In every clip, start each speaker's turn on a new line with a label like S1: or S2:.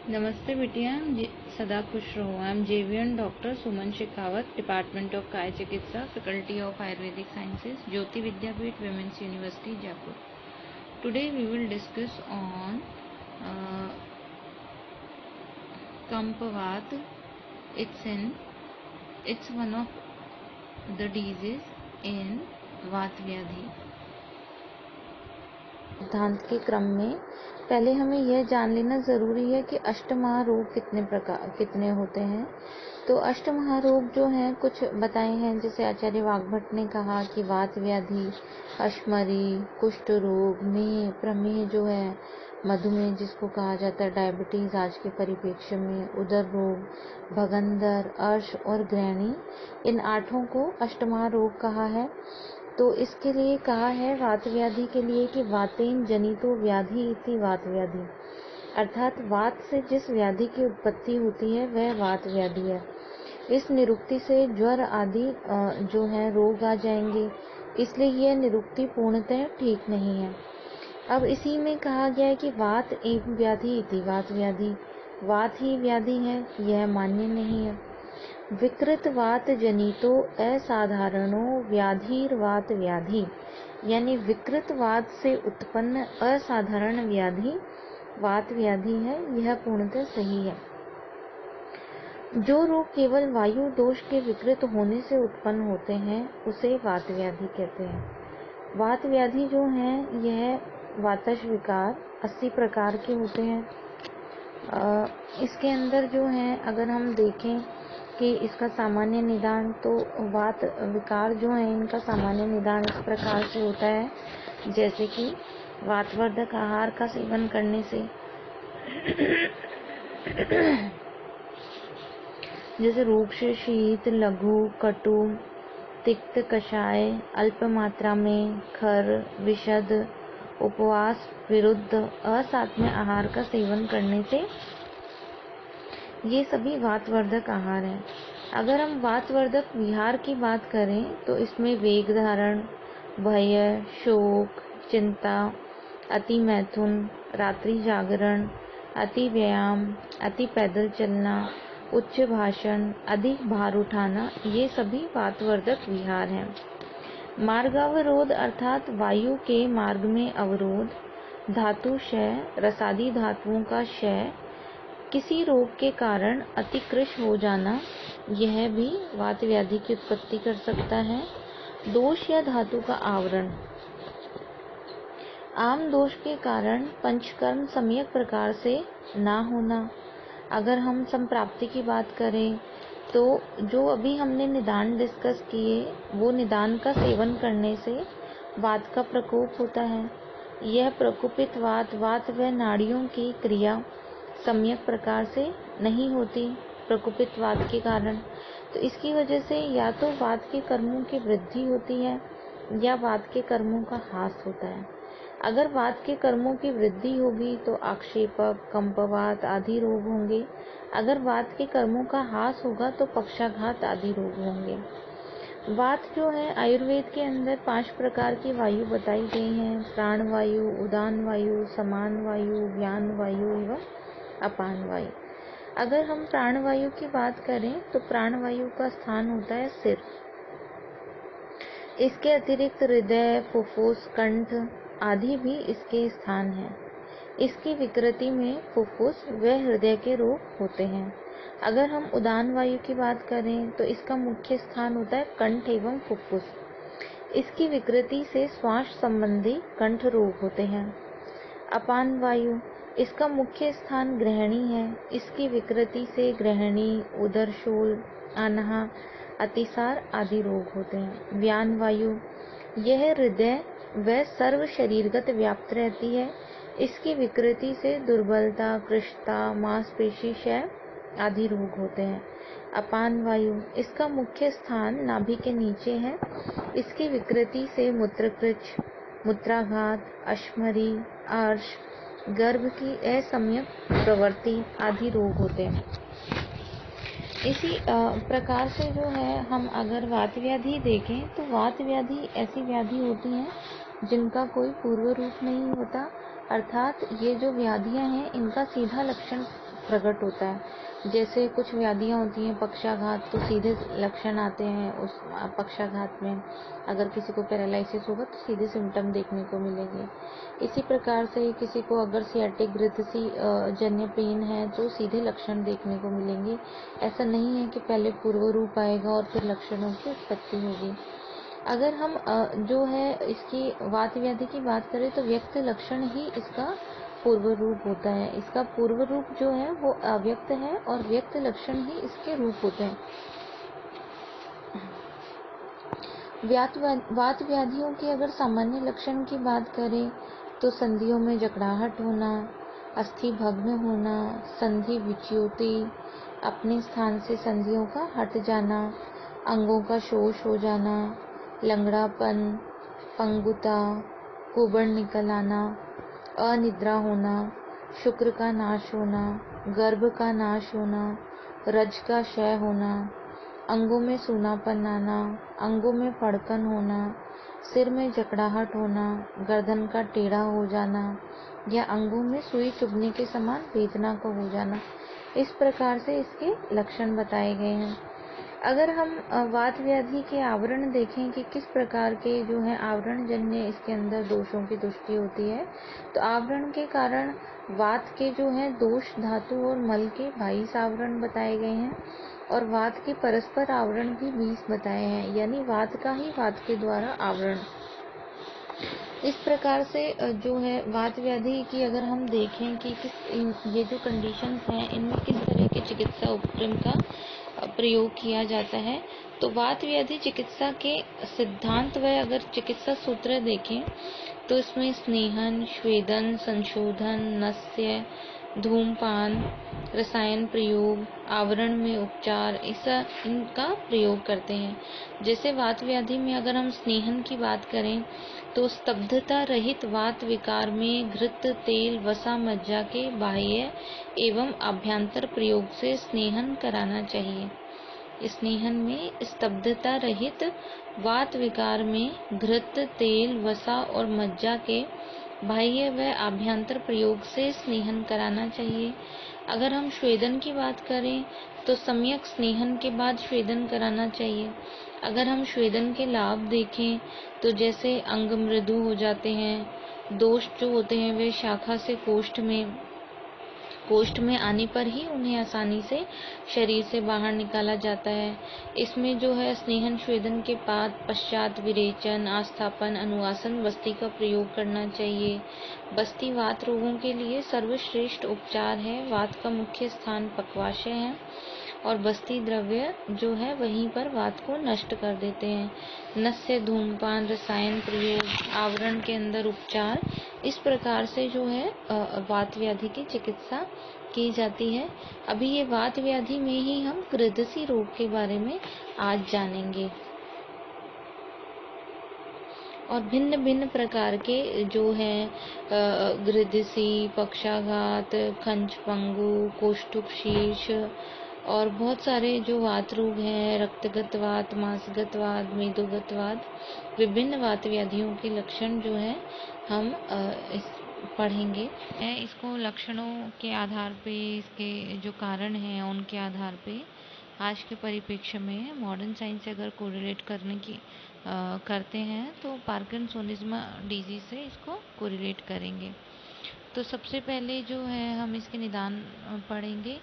S1: नमस्ते बिटिया, सदा खुश रहो। I am JVN doctor Suman Shekhawat, department of काय चिकित्सा, faculty of Ayurvedic sciences, Jyoti Vidyapeeth women's university Jaipur. Today we will discuss on कंपवात. It's one of the diseases in वात व्याधि। सिद्धांत के क्रम में पहले हमें यह जान लेना जरूरी है कि अष्टमहारोग कितने होते हैं। तो अष्टमहारोग जो हैं कुछ बताए हैं, जैसे आचार्य वाग्भट ने कहा कि वात व्याधि, अश्मरी, कुष्ठ रोग, मेह, प्रमेह जो है, मधुमेह जिसको कहा जाता है डायबिटीज आज के परिप्रेक्ष्य में, उदर रोग, भगंदर, अर्श और ग्रहणी, इन 8 को अष्टमहारोग कहा है। तो इसके लिए कहा है वात व्याधि के लिए कि वातेन जनितो व्याधि इति वात व्याधि, अर्थात वात से जिस व्याधि की उत्पत्ति होती है वह वात व्याधि है। इस निरुक्ति से ज्वर आदि जो है रोग आ जाएंगे, इसलिए यह निरुक्ति पूर्णतः ठीक नहीं है। अब इसी में कहा गया है कि वात एवं व्याधि इति वात व्याधि, वात ही व्याधि है, यह मान्य नहीं है। विकृत वात जनितो असाधारणो व्याधिर्वात व्याधि, यानी विकृत वात से उत्पन्न असाधारण व्याधि वात व्याधि है, यह पूर्णतः सही है। जो रोग केवल वायु दोष के विकृत होने से उत्पन्न होते हैं उसे वात व्याधि कहते हैं। वात व्याधि जो है यह वातज विकार 80 प्रकार के होते हैं। इसके अंदर जो है अगर हम देखें कि इसका सामान्य निदान, तो वात विकार जो है इनका सामान्य निदान इस प्रकार से होता है, जैसे कि वातवर्धक आहार का सेवन करने से जैसे रूक्ष, शीत, लघु, कटु, तिक्त कषाय, अल्प मात्रा में, खर, विशद, उपवास विरुद्ध असात्म्य आहार का सेवन करने से, ये सभी वातवर्धक आहार हैं। अगर हम वातवर्धक विहार की बात करें तो इसमें वेग धारण, भय, शोक, चिंता, अति मैथुन, रात्रि जागरण, अति व्यायाम, अति पैदल चलना, उच्च भाषण, अधिक भार उठाना, ये सभी वातवर्धक विहार हैं। मार्गावरोध अर्थात वायु के मार्ग में अवरोध, धातु क्षय, रसादी धातुओं का क्षय, किसी रोग के कारण अतिकृश हो जाना, यह भी वात व्याधि की उत्पत्ति कर सकता है। दोष या धातु का आवरण, आम दोष के कारण पंचकर्म सम्यक प्रकार से ना होना। अगर हम संप्राप्ति की बात करें तो जो अभी हमने निदान डिस्कस किए, वो निदान का सेवन करने से वात का प्रकोप होता है। यह प्रकोपित वात व नाड़ियों की क्रिया सम्यक प्रकार से नहीं होती प्रकोपित वात के कारण, तो इसकी वजह से या तो वात के कर्मों की वृद्धि होती है या वात के कर्मों का ह्रास होता है। अगर वात के कर्मों की वृद्धि होगी तो आक्षेपक, कंपवात आदि रोग होंगे। अगर वात के कर्मों का ह्रास होगा तो पक्षाघात आदि रोग होंगे। वात जो है आयुर्वेद के अंदर 5 प्रकार की वायु बताई गई हैं: प्राण वायु, उदान वायु, समान वायु, व्यान वायु एवं अपान वायु। अगर हम प्राण वायु की बात करें तो प्राण वायु का स्थान होता है सिर। इसके अतिरिक्त हृदय, फुफ्फुस, कंठ आदि भी इसके स्थान हैं। इसकी विकृति में फुफ्फुस व हृदय के रोग होते हैं। अगर हम उदान वायु की बात करें तो इसका मुख्य स्थान होता है कंठ एवं फुफ्फुस। इसकी विकृति से श्वास संबंधी कंठ रोग होते हैं। अपान वायु, इसका मुख्य स्थान ग्रहणी है। इसकी विकृति से ग्रहणी, उदरशूल, अनहा, अतिसार आदि रोग होते हैं। व्यान वायु, यह हृदय व सर्व शरीरगत व्याप्त रहती है। इसकी विकृति से दुर्बलता, कृशता, मांसपेशी क्षय आदि रोग होते हैं। अपान वायु, इसका मुख्य स्थान नाभि के नीचे है। इसकी विकृति से मूत्रकृच, मूत्राघात, अश्मरी, अर्श, गर्भ की असम्यक प्रवृत्ति आदि रोग होते हैं। इसी प्रकार से जो है हम अगर वात व्याधि देखें तो वात व्याधि ऐसी व्याधि होती हैं जिनका कोई पूर्व रूप नहीं होता, अर्थात ये जो व्याधियां हैं इनका सीधा लक्षण प्रकट होता है। जैसे कुछ व्याधियाँ होती हैं पक्षाघात, तो सीधे लक्षण आते हैं उस पक्षाघात में। अगर किसी को पैरालिसिस होगा तो सीधे सिम्टम देखने को मिलेंगे। इसी प्रकार से किसी को अगर सियाटिक ग्रंथि जन्य पेन है तो सीधे लक्षण देखने को मिलेंगे। ऐसा नहीं है कि पहले पूर्व रूप आएगा और फिर लक्षणों की उत्पत्ति होगी। अगर हम जो है इसकी वात व्याधि की बात करें तो व्यक्त लक्षण ही इसका पूर्व रूप होता है। इसका पूर्व रूप जो है वो अव्यक्त है और व्यक्त लक्षण ही इसके रूप होते हैं। वात व्याधियों के अगर सामान्य लक्षण की बात करें तो संधियों में जकड़ाहट होना, अस्थि भग्न होना, संधि विच्युति, अपने स्थान से संधियों का हट जाना, अंगों का शोष हो जाना, लंगड़ापन, पंगुता, कुबड़ निकल आना, अनिद्रा होना, शुक्र का नाश होना, गर्भ का नाश होना, रज का क्षय होना, अंगों में सूनापन आना, अंगों में फड़कन होना, सिर में जकड़ाहट होना, गर्दन का टेढ़ा हो जाना या अंगों में सुई चुभने के समान वेदना का हो जाना। इस प्रकार से इसके लक्षण बताए गए हैं। अगर हम वात व्याधि के आवरण देखें कि किस प्रकार के जो है आवरण जन्य इसके अंदर दोषों की दृष्टि होती है, तो आवरण के कारण वात के जो है दोष धातु और मल के 22 आवरण बताए गए हैं और वात के परस्पर आवरण भी 20 बताए हैं, यानी वात का ही वात के द्वारा आवरण। इस प्रकार से जो है वात व्याधि की अगर हम देखें कि ये जो कंडीशंस हैं इनमें किस तरह के चिकित्सा उपक्रम का प्रयोग किया जाता है, तो वात व्याधि चिकित्सा के सिद्धांत व अगर चिकित्सा सूत्र देखें तो इसमें स्नेहन, स्वेदन, संशोधन, नस्य, धूमपान, रसायन प्रयोग, आवरण में उपचार, इनका प्रयोग करते हैं। जैसे वात व्याधि में अगर हम स्नेहन की बात करें तो स्तब्धता रहित वात विकार में घृत, तेल, वसा, मज्जा के बाह्य एवं आभ्यंतर प्रयोग से स्नेहन कराना चाहिए। स्नेहन में स्तब्धता रहित वात विकार में घृत, तेल, वसा और मज्जा के बाह्य व आभ्यंतर प्रयोग से स्नेहन कराना चाहिए। अगर हम स्वेदन की बात करें तो सम्यक स्नेहन के बाद स्वेदन कराना चाहिए। अगर हम स्वेदन के लाभ देखें तो जैसे अंग मृदु हो जाते हैं, दोष जो होते हैं वे शाखा से कोष्ठ में आने पर ही उन्हें आसानी से शरीर से बाहर निकाला जाता है। इसमें जो है स्नेहन स्वेदन के पश्चात विरेचन, आस्थापन, अनुवासन, बस्ती का प्रयोग करना चाहिए। बस्ती वात रोगों के लिए सर्वश्रेष्ठ उपचार है। वात का मुख्य स्थान पक्वाशय है और बस्ती द्रव्य जो है वहीं पर वात को नष्ट कर देते हैं। नस्य, धूमपान, रसायन प्रयोग, आवरण के अंदर उपचार, इस प्रकार से जो है वात व्याधि की चिकित्सा की जाती है। अभी ये वात व्याधि में ही हम गृद्धसी रोग के बारे में आज जानेंगे और भिन्न भिन्न प्रकार के जो है गृद्धसी, पक्षाघात, खंच पंगु, कोष्ठुक शीर्ष और बहुत सारे जो वात रोग हैं, रक्तगत वात, मांसगत वात, मेदोगत वात, विभिन्न वात व्याधियों के लक्षण जो है हम पढ़ेंगे। इसको लक्षणों के आधार पे, इसके जो कारण हैं उनके आधार पे आज के परिप्रेक्ष्य में मॉडर्न साइंस से अगर कोरिलेट करते हैं तो पार्किंसोनिज्म डिजीज से इसको कोरिलेट करेंगे। तो सबसे पहले जो है हम इसके निदान पढ़ेंगे।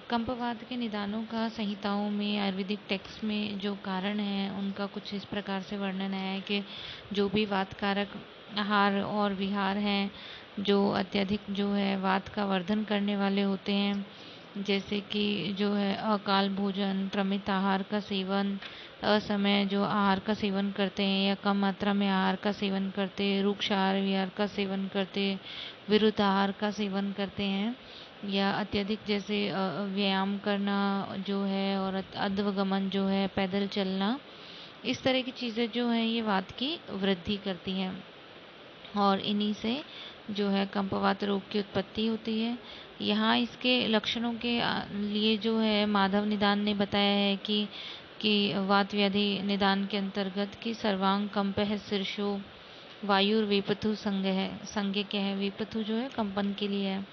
S1: कंपवात के निदानों का संहिताओं में, आयुर्वेदिक टेक्स्ट में जो कारण है उनका कुछ इस प्रकार से वर्णन है कि जो भी वातकारक आहार और विहार हैं जो अत्यधिक जो है वात का वर्धन करने वाले होते हैं, जैसे कि जो है अकाल भोजन, क्रमित आहार का सेवन, असमय जो आहार का सेवन करते हैं या कम मात्रा में आहार का सेवन करते, रुक्ष आहार विहार का सेवन करते, विरुद्ध आहार का सेवन करते हैं, या अत्यधिक जैसे व्यायाम करना जो है और अध्वगमन जो है पैदल चलना, इस तरह की चीज़ें जो हैं ये वात की वृद्धि करती हैं और इन्हीं से जो है कंपवात रोग की उत्पत्ति होती है। यहाँ इसके लक्षणों के लिए जो है माधव निदान ने बताया है कि वात व्याधि निदान के अंतर्गत कि सर्वांग कंप है शीर्षो, वायुर वेपथु संज्ञ है। वेपथु जो है कंपन के लिए है।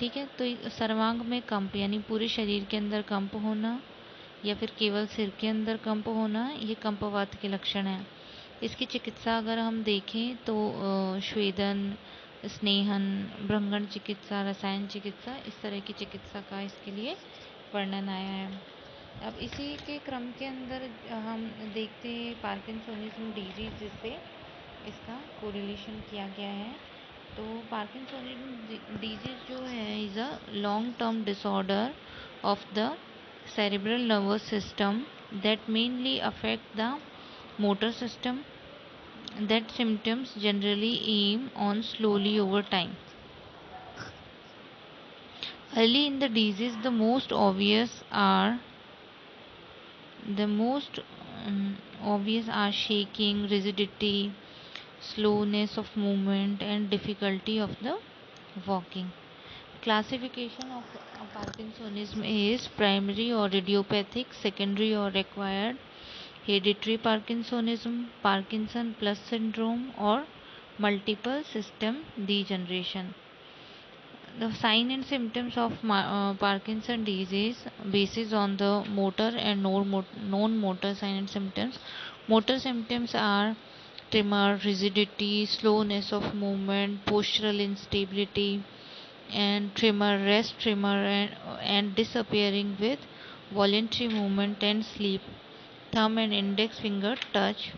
S1: ठीक है। तो सर्वांग में कंप यानी पूरे शरीर के अंदर कंप होना या फिर केवल सिर के अंदर कंप होना, ये कंपवात के लक्षण हैं। इसकी चिकित्सा अगर हम देखें तो स्वेदन, स्नेहन, भ्रंगण चिकित्सा, रसायन चिकित्सा, इस तरह की चिकित्सा का इसके लिए वर्णन आया है। अब इसी के क्रम के अंदर हम देखते हैं पार्किंसोनिज्म डिजीज, जिससे इसका कोरिलेशन किया गया है। तो पार्किंसोनिज्म डिजीज जो है is a long term disorder of the cerebral nervous system that mainly affect the motor system. That symptoms generally aim on slowly over time. Early in the disease, the most obvious are shaking, rigidity, slowness of movement, and difficulty of the walking. Classification of Parkinsonism is primary or idiopathic, secondary or acquired, hereditary Parkinsonism, Parkinson plus syndrome, or multiple system degeneration. The sign and symptoms of Parkinson disease basis on the motor and non-motor sign and symptoms. Motor symptoms are tremor, rigidity, slowness of movement, postural instability, and tremor, rest tremor, and disappearing with voluntary movement and sleep. Thumb and index finger touch.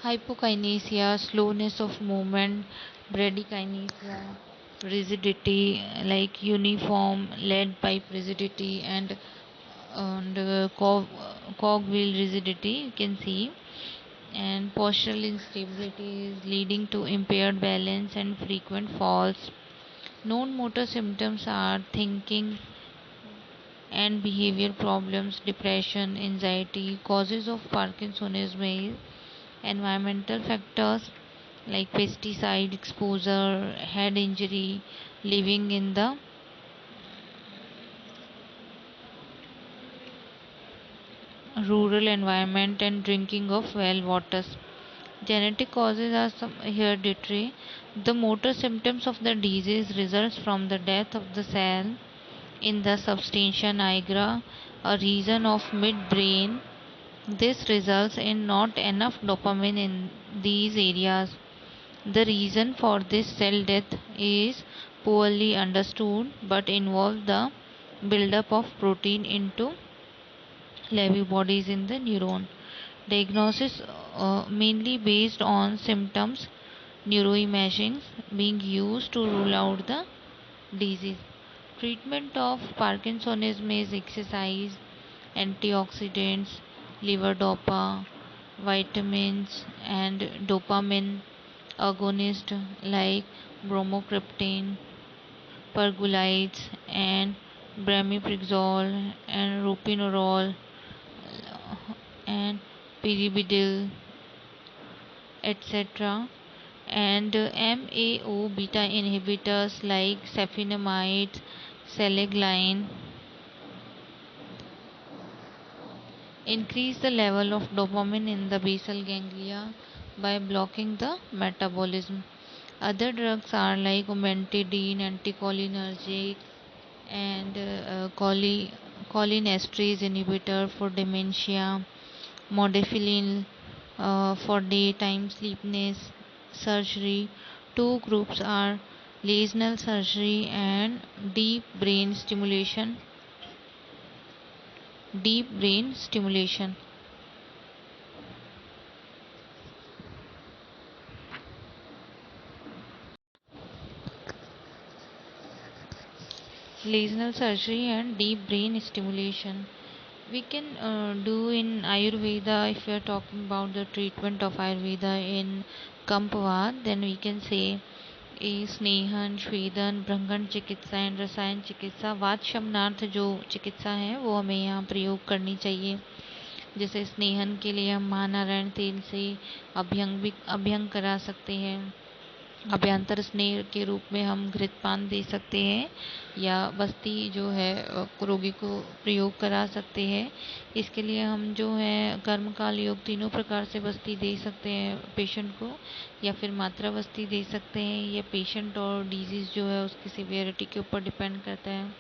S1: Hypokinesia, slowness of movement, bradykinesia, rigidity like uniform lead pipe rigidity, and cogwheel rigidity you can see, and postural instability is leading to impaired balance and frequent falls. Non-motor symptoms are thinking and behavior problems, depression, anxiety. Causes of Parkinsonism is environmental factors like pesticide exposure, head injury, living in the rural environment, and drinking of well waters. Genetic causes are some hereditary. The motor symptoms of the disease results from the death of the cell in the substantia nigra, a region of midbrain. This results in not enough dopamine in these areas. The reason for this cell death is poorly understood but involves the buildup of protein into Lewy bodies in the neuron. Diagnosis mainly based on symptoms, neuroimaging being used to rule out the disease. Treatment of Parkinsonism is exercise, antioxidants, levodopa, vitamins, and dopamine agonists like bromocriptine, pergolides, and bromiprazole, and ropinirole, and pyrimidine, etc. And MAO beta inhibitors like sulfonamide, selegiline increase the level of dopamine in the basal ganglia by blocking the metabolism. Other drugs are like amantadine, anticholinergic, and cholinesterase inhibitor for dementia, modafinil for daytime sleepiness. Surgery. Two groups are lesional surgery and deep brain stimulation. Deep brain stimulation. Lesional surgery and deep brain stimulation. We can do in Ayurveda. If we are talking about the treatment of Ayurveda in Kampavad, then we can say स्नेहन, स्वेदन, भ्रंगण चिकित्सा and रसायन चिकित्सा। वात शमनार्थ जो चिकित्सा है वो हमें यहाँ प्रयोग करनी चाहिए। जैसे स्नेहन के लिए हम महानारायण तेल से अभ्यंग करा सकते हैं। अभ्यंतर स्नेह के रूप में हम घृतपान दे सकते हैं या बस्ती जो है रोगी को प्रयोग करा सकते हैं। इसके लिए हम जो है कर्मकाल योग तीनों प्रकार से बस्ती दे सकते हैं पेशेंट को, या फिर मात्रा बस्ती दे सकते हैं। ये पेशेंट और डिजीज़ जो है उसकी सिवियरिटी के ऊपर डिपेंड करता है।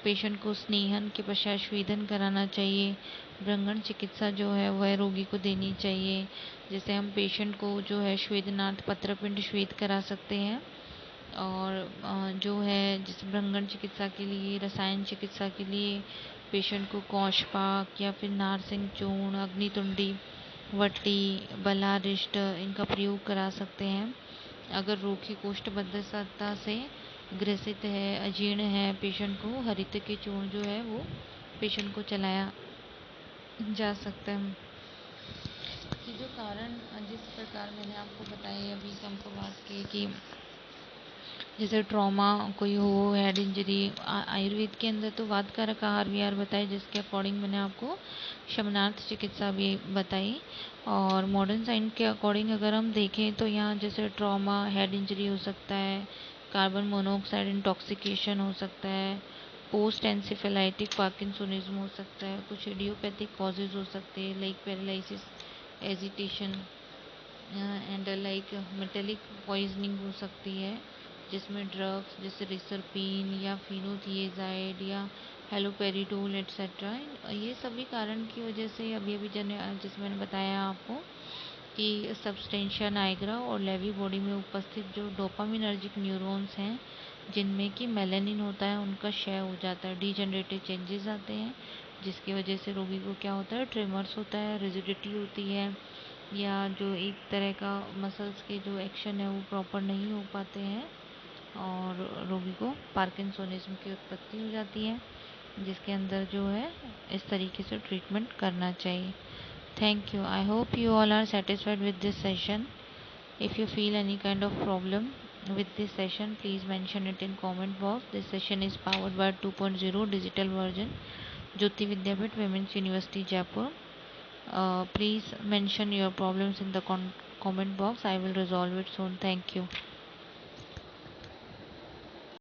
S1: पेशेंट को स्नेहन के पश्चात स्वेदन कराना चाहिए। भ्रंगण चिकित्सा जो है वह रोगी को देनी चाहिए। जैसे हम पेशेंट को जो है श्वेदनाथ पत्रपिंड श्वेद करा सकते हैं। और जो है जिस भ्रंगण चिकित्सा के लिए, रसायन चिकित्सा के लिए पेशेंट को कौशपाक या फिर नारसिंग चूर्ण, अग्नितुंडी, वट्टी, बलारिष्ट इनका प्रयोग करा सकते हैं। अगर रोगी कोष्ठबद्धता से ग्रसित है, अजीर्ण है, पेशेंट को हरित के चूर्ण जो है वो पेशेंट को चलाया जा सकता है। ये जो कारण जिस प्रकार मैंने आपको बताया अभी हमको बात की कि जैसे ट्रॉमा कोई हो, हेड इंजरी, आयुर्वेद के अंदर तो वातकारक आहार विहार बताए, जिसके अकॉर्डिंग मैंने आपको शमनार्थ चिकित्सा भी बताई। और मॉडर्न साइंस के अकॉर्डिंग अगर हम देखें तो यहाँ जैसे ट्रॉमा, हेड इंजरी हो सकता है, कार्बन मोनोऑक्साइड इंटॉक्सिकेशन हो सकता है, पोस्ट एंसेफेलाइटिक पार्किंसोनिज्म हो सकता है, कुछ इडियोपैथिक कॉजेज हो सकते हैं like paralysis, agitation and like metallic poisoning हो सकती है, जिसमें ड्रग्स जैसे रिसरपीन या फिनोथिएजाइड या हेलोपेरिडोल एट्सेट्रा, ये सभी कारण की वजह से अभी अभी जैसे मैंने बताया आपको कि सब्सटेंशिया नाइग्रा और लेवी बॉडी में उपस्थित जो डोपामिनर्जिक न्यूरॉन्स हैं जिनमें कि मेलानिन होता है उनका क्षय हो जाता है, डीजनरेटिव चेंजेस आते हैं, जिसकी वजह से रोगी को क्या होता है, ट्रेमर्स होता है, रिजिडिटी होती है, या जो एक तरह का मसल्स के जो एक्शन है वो प्रॉपर नहीं हो पाते हैं और रोगी को पार्किंसोनिज्म की उत्पत्ति हो जाती है, जिसके अंदर जो है इस तरीके से ट्रीटमेंट करना चाहिए। Thank you. I hope you all are satisfied with this session. If you feel any kind of problem with this session, please mention it in comment box. This session is powered by 2.0 digital version, Jyoti Vidyapeeth Women's University, Jaipur. Please mention your problems in the comment box. I will resolve it soon. Thank you.